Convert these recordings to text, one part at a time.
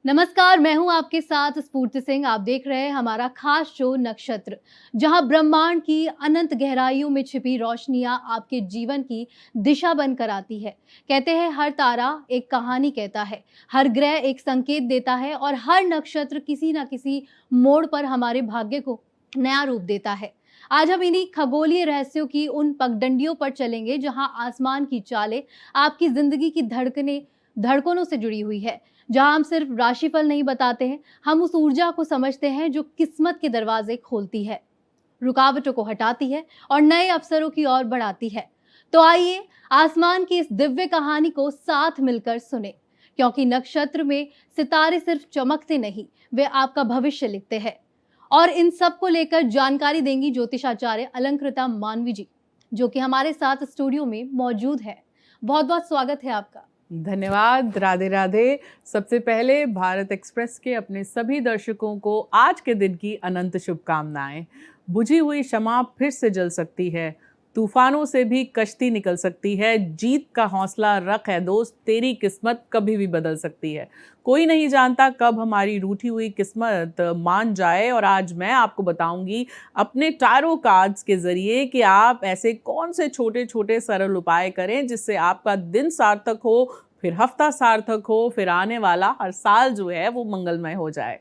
नमस्कार, मैं हूं आपके साथ स्फूर्ति सिंह। आप देख रहे हैं हमारा खास शो नक्षत्र, जहां ब्रह्मांड की अनंत गहराइयों में छिपी रोशनियां आपके जीवन की दिशा बनकर आती है। कहते हैं हर तारा एक कहानी कहता है, हर ग्रह एक संकेत देता है और हर नक्षत्र किसी न किसी मोड़ पर हमारे भाग्य को नया रूप देता है। आज हम इन्हीं खगोलीय रहस्यों की उन पगडंडियों पर चलेंगे जहां आसमान की चालें आपकी जिंदगी की धड़कनों से जुड़ी हुई है। जहां हम सिर्फ राशिफल नहीं बताते हैं, हम उस ऊर्जा को समझते हैं जो किस्मत के दरवाजे खोलती है, रुकावटों को हटाती है और नए अवसरों की ओर बढ़ाती है। तो आइए आसमान की इस दिव्य कहानी को साथ मिलकर सुने, क्योंकि नक्षत्र में सितारे सिर्फ चमकते नहीं, वे आपका भविष्य लिखते हैं। और इन सब को लेकर जानकारी देंगी ज्योतिषाचार्य अलंकृता मानवी जी, जो कि हमारे साथ स्टूडियो में मौजूद है। बहुत बहुत स्वागत है आपका। धन्यवाद। राधे राधे। सबसे पहले भारत एक्सप्रेस के अपने सभी दर्शकों को आज के दिन की अनंत शुभकामनाएं। बुझी हुई शमा फिर से जल सकती है, तूफानों से भी कश्ती निकल सकती है। जीत का हौसला रख है दोस्त, तेरी किस्मत कभी भी बदल सकती है। कोई नहीं जानता कब हमारी रूठी हुई किस्मत मान जाए, और आज मैं आपको बताऊंगी अपने टैरो कार्ड्स के जरिए कि आप ऐसे कौन से छोटे छोटे सरल उपाय करें जिससे आपका दिन सार्थक हो, फिर हफ्ता सार्थक हो, फिर आने वाला हर साल जो है वो मंगलमय हो जाए।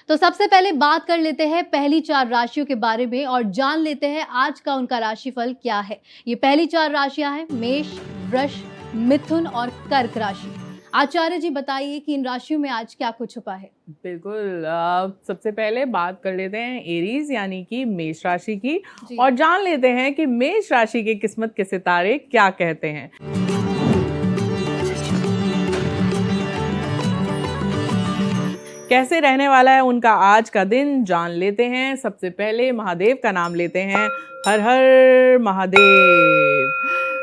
तो सबसे पहले बात कर लेते हैं पहली 4 राशियों के बारे में और जान लेते हैं आज का उनका राशिफल क्या है। ये पहली 4 राशियां हैं मेष, वृष, मिथुन और कर्क राशि। आचार्य जी बताइए कि इन राशियों में आज क्या कुछ छुपा है। बिल्कुल। सबसे पहले बात कर लेते हैं एरीज यानी कि मेष राशि की, जी। और जान लेते हैं कि मेष राशि के किस्मत के सितारे क्या कहते हैं। कैसे रहने वाला है उनका आज का दिन, जान लेते हैं। सबसे पहले महादेव का नाम लेते हैं। हर हर महादेव।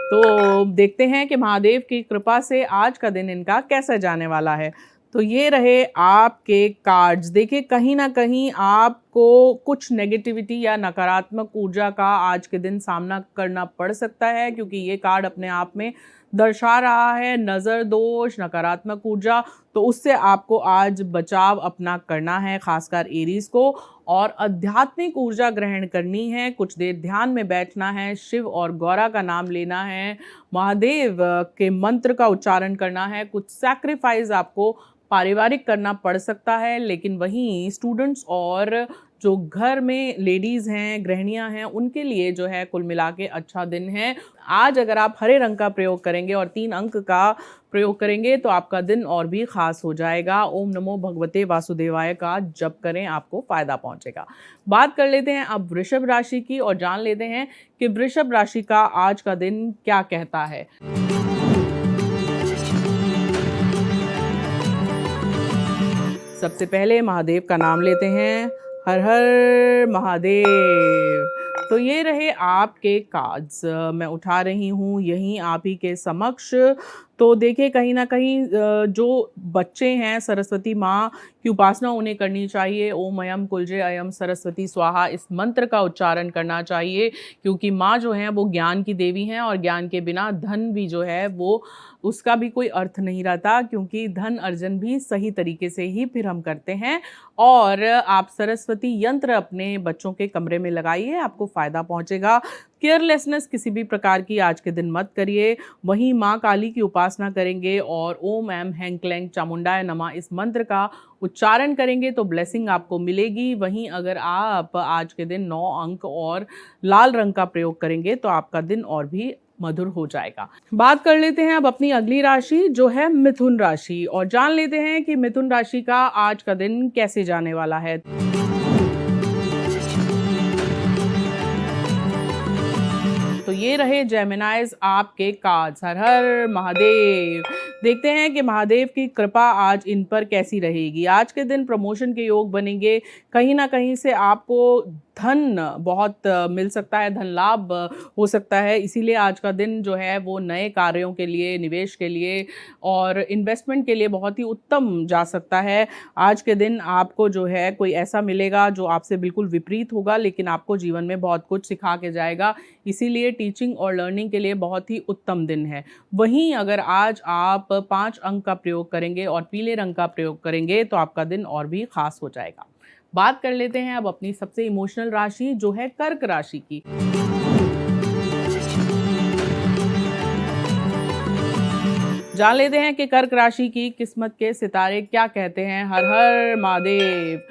तो देखते हैं कि महादेव की कृपा से आज का दिन इनका कैसा जाने वाला है। तो ये रहे आपके कार्ड्स। देखिए, कहीं ना कहीं आपको कुछ नेगेटिविटी या नकारात्मक ऊर्जा का आज के दिन सामना करना पड़ सकता है, क्योंकि ये कार्ड अपने आप में दर्शा रहा है नज़र दोष, नकारात्मक ऊर्जा। तो उससे आपको आज बचाव अपना करना है, खासकर एरीज को, और आध्यात्मिक ऊर्जा ग्रहण करनी है। कुछ देर ध्यान में बैठना है, शिव और गौरा का नाम लेना है, महादेव के मंत्र का उच्चारण करना है। कुछ सैक्रिफाइस आपको पारिवारिक करना पड़ सकता है, लेकिन वहीं स्टूडेंट्स और जो घर में लेडीज़ हैं, गृहिणियां हैं, उनके लिए जो है कुल मिला के अच्छा दिन है। आज अगर आप हरे रंग का प्रयोग करेंगे और 3 अंक का प्रयोग करेंगे तो आपका दिन और भी खास हो जाएगा। ओम नमो भगवते वासुदेवाय का जप करें, आपको फायदा पहुंचेगा। बात कर लेते हैं अब वृषभ राशि की, और जान लेते हैं कि वृषभ राशि का आज का दिन क्या कहता है। सबसे पहले महादेव का नाम लेते हैं। हर हर महादेव। तो ये रहे आपके कार्ड्स, मैं उठा रही हूँ यहीं आप ही के समक्ष। तो देखिए, कहीं ना कहीं जो बच्चे हैं, सरस्वती माँ की उपासना उन्हें करनी चाहिए। ओम अयम कुलजे अयम सरस्वती स्वाहा, इस मंत्र का उच्चारण करना चाहिए, क्योंकि माँ जो है वो ज्ञान की देवी हैं, और ज्ञान के बिना धन भी जो है वो उसका भी कोई अर्थ नहीं रहता, क्योंकि धन अर्जन भी सही तरीके से ही फिर हम करते हैं। और आप सरस्वती यंत्र अपने बच्चों के कमरे में लगाइए, आपको फ़ायदा पहुंचेगा। केयरलेसनेस किसी भी प्रकार की आज के दिन मत करिए। वहीं माँ काली की उपासना करेंगे और ओम ऐम हैंग क्लैंग चामुंडाय नमः इस मंत्र का उच्चारण करेंगे तो ब्लेसिंग आपको मिलेगी। वहीं अगर आप आज के दिन 9 अंक और लाल रंग का प्रयोग करेंगे तो आपका दिन और भी मधुर हो जाएगा। बात कर लेते हैं अब अपनी अगली राशि जो है मिथुन राशि, और जान लेते हैं कि मिथुन राशि का आज का दिन कैसे जाने वाला है। तो ये रहे जेमिनाइज आपके कार्ड्स। हर हर महादेव। देखते हैं कि महादेव की कृपा आज इन पर कैसी रहेगी। आज के दिन प्रमोशन के योग बनेंगे। कहीं ना कहीं से आपको धन बहुत मिल सकता है, धन लाभ हो सकता है। इसीलिए आज का दिन जो है वो नए कार्यों के लिए, निवेश के लिए और इन्वेस्टमेंट के लिए बहुत ही उत्तम जा सकता है। आज के दिन आपको जो है कोई ऐसा मिलेगा जो आपसे बिल्कुल विपरीत होगा, लेकिन आपको जीवन में बहुत कुछ सिखा के जाएगा। इसीलिए टीचिंग और लर्निंग के लिए बहुत ही उत्तम दिन है। वहीं अगर आज आप 5 अंक का प्रयोग करेंगे और पीले रंग का प्रयोग करेंगे तो आपका दिन और भी खास हो जाएगा। बात कर लेते हैं अब अपनी सबसे इमोशनल राशि जो है कर्क राशि की। जान लेते हैं कि कर्क राशि की किस्मत के सितारे क्या कहते हैं। हर हर महादेव।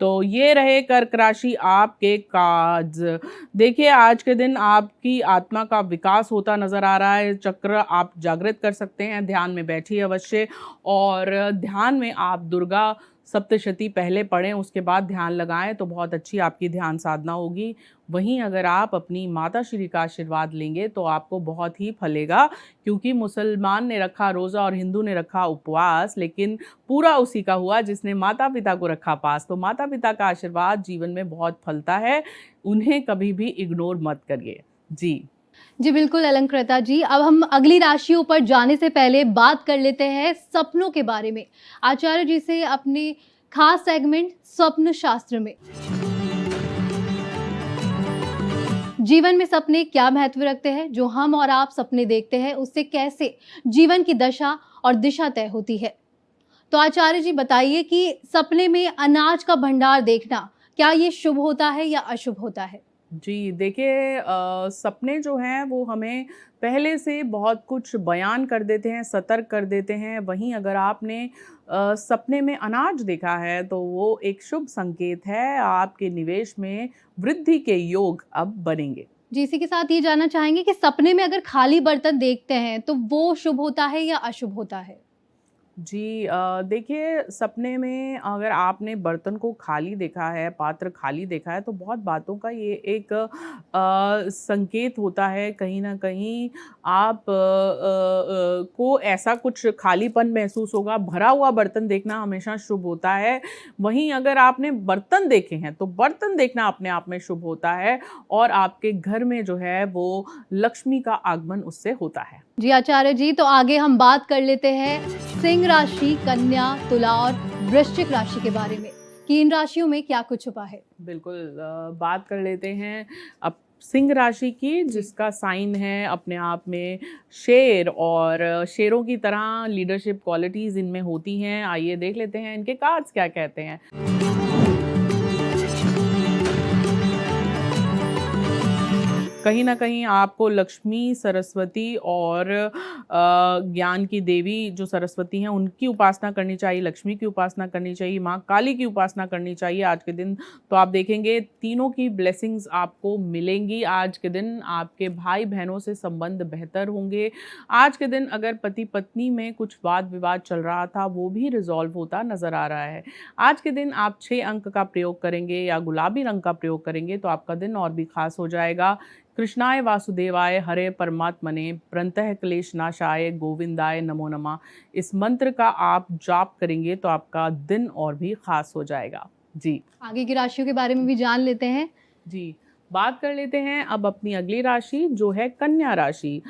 तो ये रहे कर्क राशि आपके कार्ड्स। देखिए आज के दिन आपकी आत्मा का विकास होता नजर आ रहा है। चक्र आप जागृत कर सकते हैं, ध्यान में बैठिए अवश्य और ध्यान में आप दुर्गा सप्तशती पहले पढ़ें, उसके बाद ध्यान लगाएं तो बहुत अच्छी आपकी ध्यान साधना होगी। वहीं अगर आप अपनी माता श्री का आशीर्वाद लेंगे तो आपको बहुत ही फलेगा, क्योंकि मुसलमान ने रखा रोज़ा और हिंदू ने रखा उपवास, लेकिन पूरा उसी का हुआ जिसने माता पिता को रखा पास। तो माता पिता का आशीर्वाद जीवन में बहुत फलता है, उन्हें कभी भी इग्नोर मत करिए। जी जी बिल्कुल अलंकृता जी। अब हम अगली राशियों पर जाने से पहले बात कर लेते हैं सपनों के बारे में, आचार्य जी से अपने खास सेगमेंट स्वप्न शास्त्र में। जीवन में सपने क्या महत्व रखते हैं? जो हम और आप सपने देखते हैं उससे कैसे जीवन की दशा और दिशा तय होती है? तो आचार्य जी बताइए कि सपने में अनाज का भंडार देखना क्या ये शुभ होता है या अशुभ होता है? जी देखिए, सपने जो हैं वो हमें पहले से बहुत कुछ बयान कर देते हैं, सतर्क कर देते हैं। वहीं अगर आपने सपने में अनाज देखा है तो वो एक शुभ संकेत है, आपके निवेश में वृद्धि के योग अब बनेंगे। जी इसी के साथ ये जानना चाहेंगे कि सपने में अगर खाली बर्तन देखते हैं तो वो शुभ होता है या अशुभ होता है? जी देखिए, सपने में अगर आपने बर्तन को खाली देखा है, पात्र खाली देखा है, तो बहुत बातों का ये एक संकेत होता है। कहीं न कहीं आप को ऐसा कुछ खालीपन महसूस होगा। भरा हुआ बर्तन देखना हमेशा शुभ होता है। वहीं अगर आपने बर्तन देखे हैं, तो बर्तन देखना अपने आप में शुभ होता है और आपके घर में जो है वो लक्ष्मी का आगमन उससे होता है। जी आचार्य जी, तो आगे हम बात कर लेते हैं सिंह राशि, कन्या, तुला और वृश्चिक राशि के बारे में कि इन राशियों में क्या कुछ छुपा है। बिल्कुल बात कर लेते हैं अब सिंह राशि की, जिसका साइन है अपने आप में शेर और शेरों की तरह लीडरशिप क्वालिटीज इनमें होती हैं। आइए देख लेते हैं इनके कार्ड्स क्या कहते हैं। कहीं ना कहीं आपको लक्ष्मी, सरस्वती और ज्ञान की देवी जो सरस्वती हैं उनकी उपासना करनी चाहिए, लक्ष्मी की उपासना करनी चाहिए, माँ काली की उपासना करनी चाहिए आज के दिन। तो आप देखेंगे तीनों की ब्लेसिंग्स आपको मिलेंगी। आज के दिन आपके भाई बहनों से संबंध बेहतर होंगे। आज के दिन अगर पति पत्नी में कुछ वाद विवाद चल रहा था वो भी रिजॉल्व होता नजर आ रहा है। आज के दिन आप 6 अंक का प्रयोग करेंगे या गुलाबी रंग का प्रयोग करेंगे तो आपका दिन और भी खास हो जाएगा। कृष्णाय वासुदेवाय हरे परमात्मने प्रणतः क्लेश नाशाय गोविंदाय नमो नमः, इस मंत्र का आप जाप करेंगे तो आपका दिन और भी खास हो जाएगा। जी आगे की राशियों के बारे में भी जान लेते हैं। जी बात कर लेते हैं अब अपनी अगली राशि जो है कन्या राशि।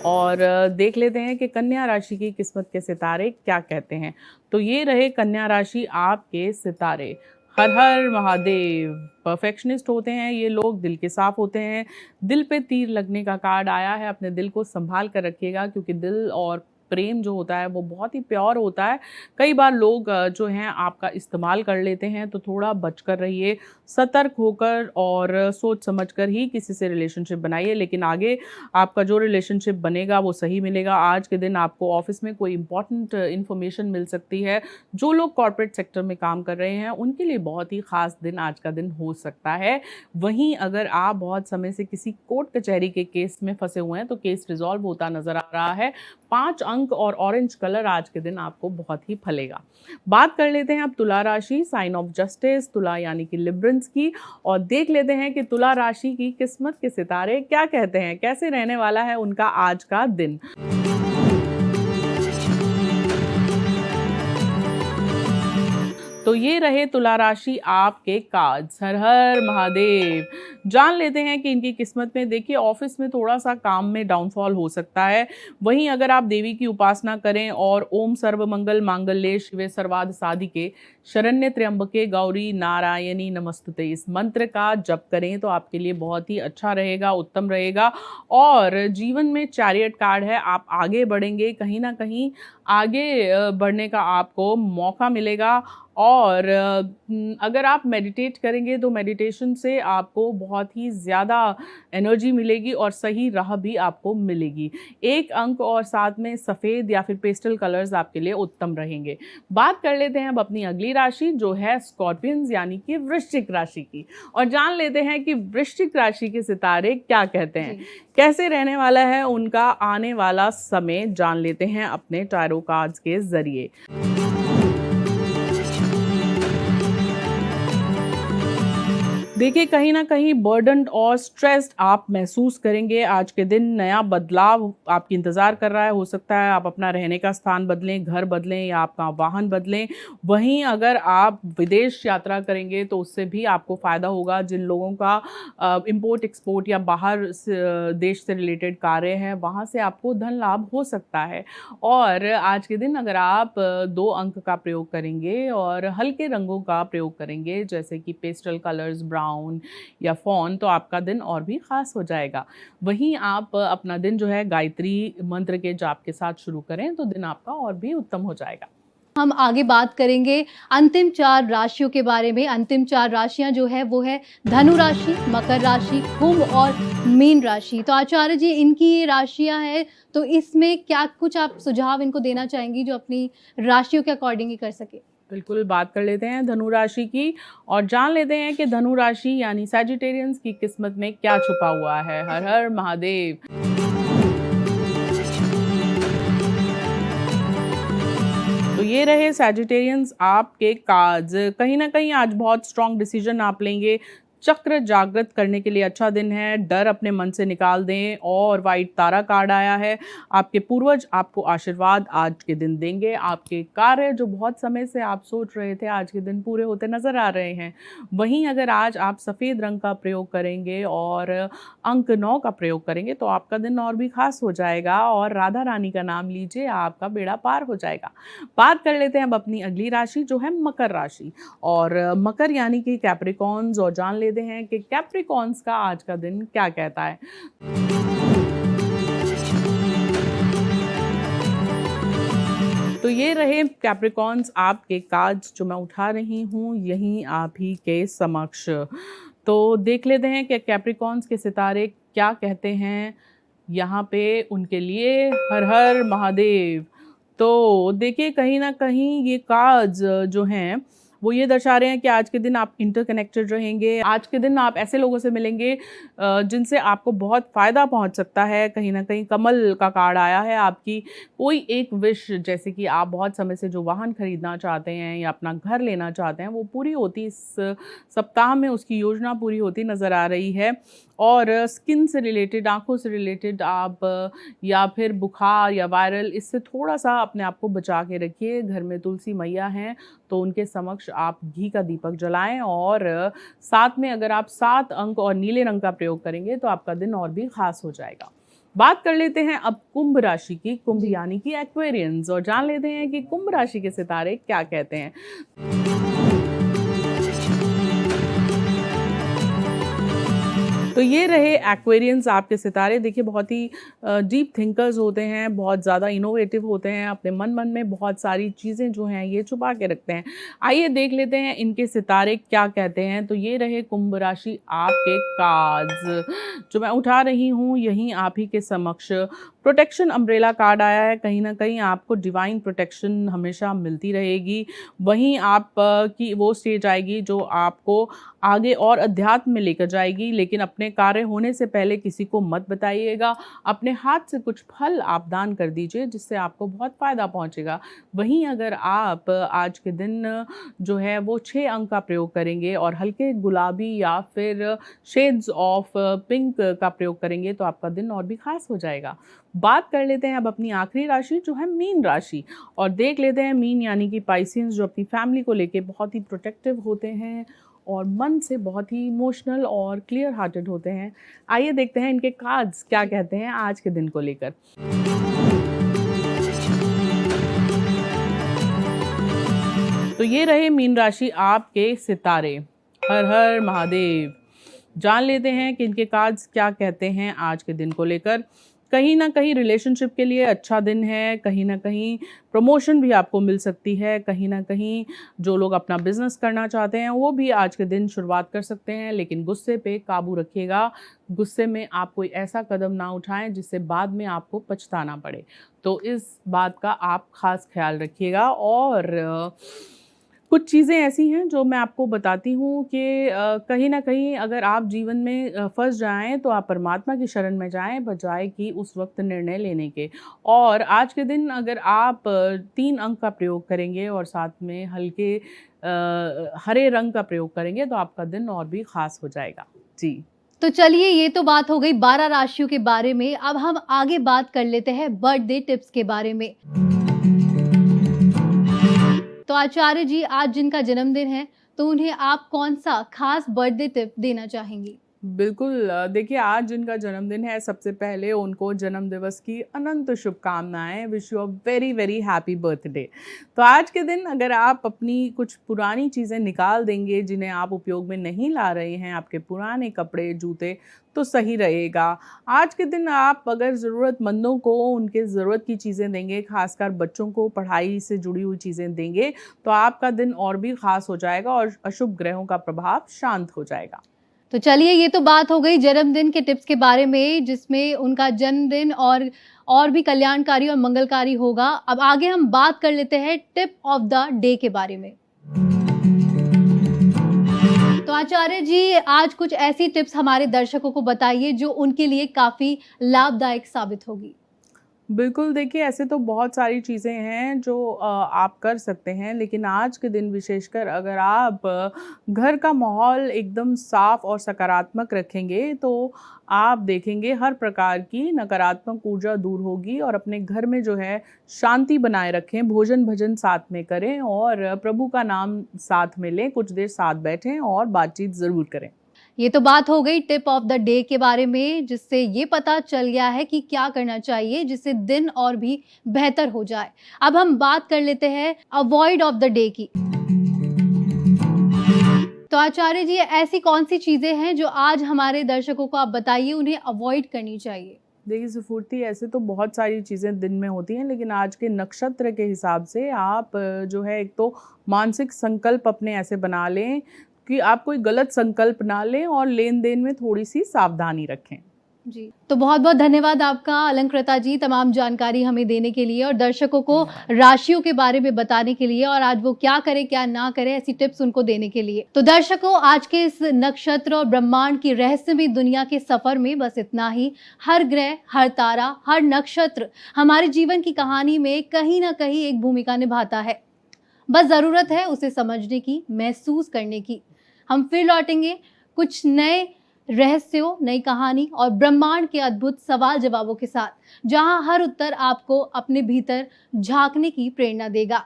और देख लेते हैं कि कन्या राशि की किस्मत के सितारे क्या कहते हैं। तो ये रहे कन्या राशि आपके सितारे। हर हर महादेव। परफेक्शनिस्ट होते हैं ये लोग, दिल के साफ होते हैं। दिल पे तीर लगने का कार्ड आया है, अपने दिल को संभाल कर रखिएगा क्योंकि दिल और प्रेम जो होता है वो बहुत ही प्योर होता है। कई बार लोग जो हैं आपका इस्तेमाल कर लेते हैं, तो थोड़ा बचकर रहिए, सतर्क होकर और सोच समझकर ही किसी से रिलेशनशिप बनाइए। लेकिन आगे आपका जो रिलेशनशिप बनेगा वो सही मिलेगा। आज के दिन आपको ऑफिस में कोई इंपॉर्टेंट इन्फॉर्मेशन मिल सकती है। जो लोग कॉर्पोरेट सेक्टर में काम कर रहे हैं उनके लिए बहुत ही खास दिन आज का दिन हो सकता है। वहीं अगर आप बहुत समय से किसी कोर्ट कचहरी के केस में फंसे हुए हैं तो केस रिजॉल्व होता नजर आ रहा है। 5 अंक और ऑरेंज कलर आज के दिन आपको बहुत ही फलेगा। बात कर लेते हैं अब तुला राशि, साइन ऑफ जस्टिस तुला यानी कि लिब्रेंस की, और देख लेते हैं कि तुला राशि की किस्मत के सितारे क्या कहते हैं, कैसे रहने वाला है उनका आज का दिन। तो ये रहे तुला राशि आपके कार्ड्स। हर हर महादेव। जान लेते हैं कि इनकी किस्मत में देखिए ऑफिस में थोड़ा सा काम में डाउनफॉल हो सकता है। वहीं अगर आप देवी की उपासना करें और ओम सर्वमंगल मांगल्ये शिवे सर्वार्थ साधिके शरण्य त्र्यंबके गौरी नारायणी नमस्तुते इस मंत्र का जप करें तो आपके लिए बहुत ही अच्छा रहेगा, उत्तम रहेगा। और जीवन में चैरियट कार्ड है, आप आगे बढ़ेंगे, कहीं ना कहीं आगे बढ़ने का आपको मौका मिलेगा। और अगर आप मेडिटेट करेंगे तो मेडिटेशन से आपको बहुत ही ज़्यादा एनर्जी मिलेगी और सही राह भी आपको मिलेगी। एक अंक और साथ में सफ़ेद या फिर पेस्टल कलर्स आपके लिए उत्तम रहेंगे। बात कर लेते हैं अब अपनी अगली राशि जो है स्कॉर्पियंस यानी कि वृश्चिक राशि की, और जान लेते हैं कि वृश्चिक राशि के सितारे क्या कहते हैं, कैसे रहने वाला है उनका आने वाला समय। जान लेते हैं अपने टैरो कार्ड्स के जरिए। देखिए कहीं ना कहीं बर्डन्ड और स्ट्रेस्ड आप महसूस करेंगे। आज के दिन नया बदलाव आपकी इंतज़ार कर रहा है। हो सकता है आप अपना रहने का स्थान बदलें, घर बदलें या आपका वाहन बदलें। वहीं अगर आप विदेश यात्रा करेंगे तो उससे भी आपको फ़ायदा होगा। जिन लोगों का इंपोर्ट एक्सपोर्ट या बाहर देश से रिलेटेड कार्य है वहाँ से आपको धन लाभ हो सकता है। और आज के दिन अगर आप 2 अंक का प्रयोग करेंगे और हल्के रंगों का प्रयोग करेंगे जैसे कि पेस्टल कलर्स, ब्राउन या फॉन, तो आपका दिन और भी खास हो जाएगा। वहीं आप अपना दिन जो है गायत्री मंत्र के जाप के साथ शुरू करें तो दिन आपका और भी उत्तम हो जाएगा। हम आगे बात करेंगे अंतिम 4 राशियों के बारे में। अंतिम 4 राशियां जो है वो है धनु राशि, मकर राशि, कुंभ और मीन राशि। तो आचार्य जी इनकी ये राशियां हैं, तो इसमें क्या कुछ आप सुझाव इनको देना चाहेंगी जो अपनी राशियों के अकॉर्डिंग ही कर सके? बिल्कुल, बात कर लेते हैं धनु राशि की और जान लेते हैं कि धनु राशि यानी सैजिटेरियंस की किस्मत में क्या छुपा हुआ है। हर हर महादेव। तो ये रहे सैजिटेरियंस आपके कार्ड्स। कहीं ना कहीं आज बहुत स्ट्रॉन्ग डिसीजन आप लेंगे। चक्र जागृत करने के लिए अच्छा दिन है। डर अपने मन से निकाल दें। और वाइट तारा कार्ड आया है। आपके पूर्वज आपको आशीर्वाद आज के दिन देंगे। आपके कार्य जो बहुत समय से आप सोच रहे थे आज के दिन पूरे होते नजर आ रहे हैं। वहीं अगर आज आप सफ़ेद रंग का प्रयोग करेंगे और अंक 9 का प्रयोग करेंगे तो आपका दिन और भी खास हो जाएगा। और राधा रानी का नाम लीजिए, आपका बेड़ा पार हो जाएगा। बात कर लेते हैं अब अपनी अगली राशि जो है मकर राशि। और मकर यानी कि कैप्रिकॉर्न्स, और जान लेते हैं कि कैप्रिकॉर्न्स का आज का दिन क्या कहता है। तो ये रहे कैप्रिकॉर्न्स आपके कार्ड्स जो मैं उठा रही हूँ यहीं आप ही के समक्ष। तो देख लेते हैं कि कैप्रिकॉर्न्स के सितारे क्या कहते हैं यहाँ पे उनके लिए। हर हर महादेव। तो देखिए कहीं ना कहीं ये कार्ड्स जो हैं वो ये दर्शा रहे हैं कि आज के दिन आप इंटरकनेक्टेड रहेंगे। आज के दिन आप ऐसे लोगों से मिलेंगे जिनसे आपको बहुत फ़ायदा पहुंच सकता है। कहीं ना कहीं कमल का कार्ड आया है। आपकी कोई एक विश, जैसे कि आप बहुत समय से जो वाहन खरीदना चाहते हैं या अपना घर लेना चाहते हैं, वो पूरी होती इस सप्ताह में, उसकी योजना पूरी होती नज़र आ रही है। और स्किन से रिलेटेड, आँखों से रिलेटेड आप या फिर बुखार या वायरल, इससे थोड़ा सा अपने आप को बचा के रखिए। घर में तुलसी मैया हैं तो उनके समक्ष आप घी का दीपक जलाएं। और साथ में अगर आप 7 अंक और नीले रंग का प्रयोग करेंगे तो आपका दिन और भी खास हो जाएगा। बात कर लेते हैं अब कुंभ राशि की। कुंभ यानी कि एक्वेरियंस, और जान लेते हैं कि कुंभ राशि के सितारे क्या कहते हैं। तो ये रहे एक्वेरियंस आपके सितारे। देखिए बहुत ही डीप थिंकर्स होते हैं, बहुत ज़्यादा इनोवेटिव होते हैं। अपने मन में बहुत सारी चीज़ें जो हैं ये छुपा के रखते हैं। आइए देख लेते हैं इनके सितारे क्या कहते हैं। तो ये रहे कुंभ राशि आपके कार्ड्स जो मैं उठा रही हूँ यहीं आप ही के समक्ष। प्रोटेक्शन अम्ब्रेला कार्ड आया है। कहीं ना कहीं आपको डिवाइन प्रोटेक्शन हमेशा मिलती रहेगी। वहीं आप की वो स्टेज आएगी जो आपको आगे और अध्यात्म में लेकर जाएगी, लेकिन अपने अपने कार्य होने से पहले किसी को मत बताइएगा। अपने हाथ से कुछ फल आप दान कर दीजिए, जिससे आपको बहुत फ़ायदा पहुंचेगा। वहीं अगर आप आज के दिन जो है वो 6 अंक का प्रयोग करेंगे और हल्के गुलाबी या फिर शेड्स ऑफ पिंक का प्रयोग करेंगे तो आपका दिन और भी खास हो जाएगा। बात कर लेते हैं अब अपनी आखिरी राशि जो है मीन राशि, और देख लेते हैं मीन यानी कि पाइसियंस जो अपनी फैमिली को लेके बहुत ही प्रोटेक्टिव होते हैं और मन से बहुत ही इमोशनल और क्लियर हार्टेड होते हैं। आइए देखते हैं इनके कार्ड्स क्या कहते हैं आज के दिन को लेकर। तो ये रहे मीन राशि आपके सितारे। हर हर महादेव। जान लेते हैं कि इनके कार्ड्स क्या कहते हैं आज के दिन को लेकर। कहीं ना कहीं रिलेशनशिप के लिए अच्छा दिन है, कहीं ना कहीं प्रमोशन भी आपको मिल सकती है, कहीं ना कहीं जो लोग अपना बिजनेस करना चाहते हैं वो भी आज के दिन शुरुआत कर सकते हैं, लेकिन गुस्से पे काबू रखिएगा। गुस्से में आप कोई ऐसा कदम ना उठाएं जिससे बाद में आपको पछताना पड़े। तो इस बात का आप खास ख्याल रखिएगा। और कुछ चीज़ें ऐसी हैं जो मैं आपको बताती हूँ कि कहीं ना कहीं अगर आप जीवन में फंस जाएं तो आप परमात्मा की शरण में जाएं बजाय कि उस वक्त निर्णय लेने के। और आज के दिन अगर आप 3 अंक का प्रयोग करेंगे और साथ में हल्के हरे रंग का प्रयोग करेंगे तो आपका दिन और भी खास हो जाएगा। जी, तो चलिए, ये तो बात हो गई 12 राशियों के बारे में। अब हम आगे बात कर लेते हैं बर्थडे टिप्स के बारे में। तो आचार्य जी, आज जिनका जन्मदिन है तो उन्हें आप कौन सा खास बर्थडे टिप देना चाहेंगी? बिल्कुल। देखिए, आज जिनका जन्मदिन है सबसे पहले उनको जन्म दिवस की अनंत शुभकामनाएं। Wish you a very very happy birthday. तो आज के दिन अगर आप अपनी कुछ पुरानी चीज़ें निकाल देंगे जिन्हें आप उपयोग में नहीं ला रहे हैं, आपके पुराने कपड़े जूते, तो सही रहेगा। आज के दिन आप अगर ज़रूरतमंदों को उनके ज़रूरत की चीज़ें देंगे, खासकर बच्चों को पढ़ाई से जुड़ी हुई चीज़ें देंगे, तो आपका दिन और भी खास हो जाएगा और अशुभ ग्रहों का प्रभाव शांत हो जाएगा। तो चलिए, ये तो बात हो गई जन्मदिन के टिप्स के बारे में, जिसमें उनका जन्मदिन और भी कल्याणकारी और मंगलकारी होगा। अब आगे हम बात कर लेते हैं टिप ऑफ द डे के बारे में। तो आचार्य जी, आज कुछ ऐसी टिप्स हमारे दर्शकों को बताइए जो उनके लिए काफी लाभदायक साबित होगी। बिल्कुल। देखिए, ऐसे तो बहुत सारी चीज़ें हैं जो आप कर सकते हैं, लेकिन आज के दिन विशेषकर अगर आप घर का माहौल एकदम साफ और सकारात्मक रखेंगे तो आप देखेंगे हर प्रकार की नकारात्मक ऊर्जा दूर होगी। और अपने घर में जो है शांति बनाए रखें, भोजन भजन साथ में करें और प्रभु का नाम साथ में लें, कुछ देर साथ बैठें और बातचीत ज़रूर करें। ये तो बात हो गई टिप ऑफ द डे के बारे में, जिससे ये पता चल गया है कि क्या करना चाहिए जिससे दिन और भी बेहतर हो जाए। अब हम बात कर लेते हैं अवॉइड ऑफ द डे की। तो आचार्य जी, ऐसी कौन सी चीजें हैं जो आज हमारे दर्शकों को आप बताइए उन्हें अवॉइड करनी चाहिए? देखिए सुफूर्ति, ऐसे तो बहुत सारी चीज़ें दिन में होती हैं, लेकिन आज के नक्षत्र के हिसाब से आप जो है एक तो मानसिक संकल्प अपने ऐसे बना लें कि आप कोई गलत संकल्प ना लें और लेन देन में थोड़ी सी सावधानी रखें। जी, तो बहुत बहुत धन्यवाद आपका अलंकृता जी, तमाम जानकारी हमें देने के लिए और दर्शकों को राशियों के बारे में बताने के लिए, और आज वो क्या करे क्या ना करे ऐसी टिप्स उनको देने के लिए। तो दर्शकों, आज के इस नक्षत्र और ब्रह्मांड की रहस्यमय दुनिया के सफर में बस इतना ही। हर ग्रह, हर तारा, हर नक्षत्र हमारे जीवन की कहानी में कहीं ना कहीं एक भूमिका निभाता है। बस जरूरत है उसे समझने की, महसूस करने की। हम फिर लौटेंगे कुछ नए रहस्यों, नई कहानी और ब्रह्मांड के अद्भुत सवाल जवाबों के साथ, जहां हर उत्तर आपको अपने भीतर झांकने की प्रेरणा देगा।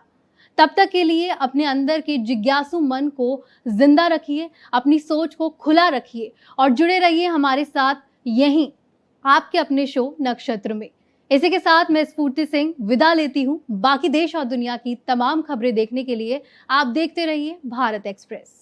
तब तक के लिए अपने अंदर के जिज्ञासु मन को जिंदा रखिए, अपनी सोच को खुला रखिए और जुड़े रहिए हमारे साथ यहीं आपके अपने शो नक्षत्र में। इसी के साथ मैं स्फूर्ति सिंह विदा लेती हूँ। बाकी देश और दुनिया की तमाम खबरें देखने के लिए आप देखते रहिए भारत एक्सप्रेस।